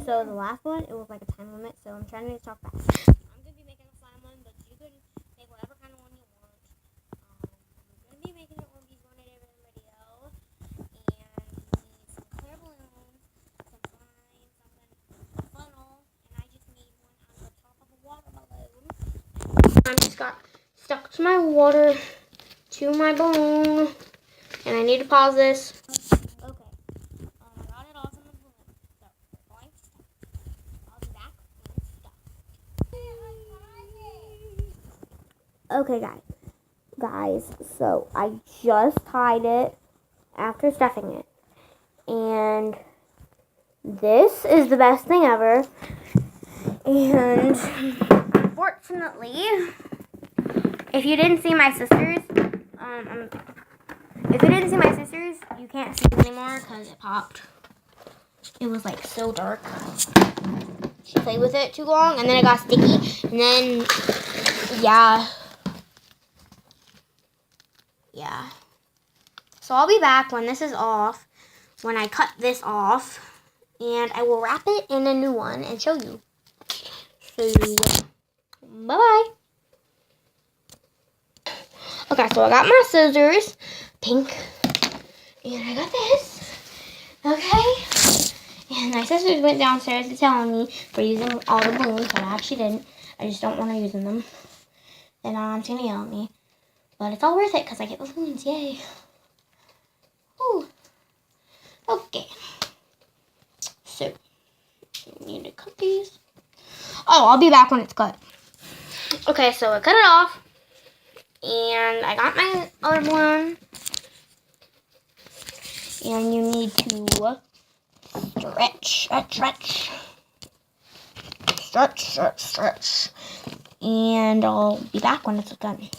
So the last one, it was like a time limit, so I'm trying to talk fast. I'm going to be making a slime one, but you can make whatever kind of one you want. I'm going to be making it one of these one at every video. And you need some clear balloons, some slime, something, a funnel, and I just need one on the top of a water balloon. I just got stuck to my water, to my balloon, and I need to pause this. Okay. I got it off in the balloon. So we're going to stop. I'll be back when it's stuck. Okay, guys. So I just tied it after stuffing it, and this is the best thing ever. And fortunately, if you didn't see my sisters, you can't see it anymore because it popped. It was like so dark. She played with it too long, and then it got sticky, and then yeah. So I'll be back when this is off, when I cut this off, and I will wrap it in a new one and show you. So bye-bye. Okay, so I got my scissors, pink, and I got this. Okay. And my sisters went downstairs to tell me for using all the balloons, but I actually didn't. I just don't want to use them. Then Mom's going to yell at me. But it's all worth it because I get balloons. Yay. Ooh. Okay. So, you need to cut these. Oh, I'll be back when it's cut. Okay, so I cut it off. And I got my other balloon. And you need to stretch. And I'll be back when it's done.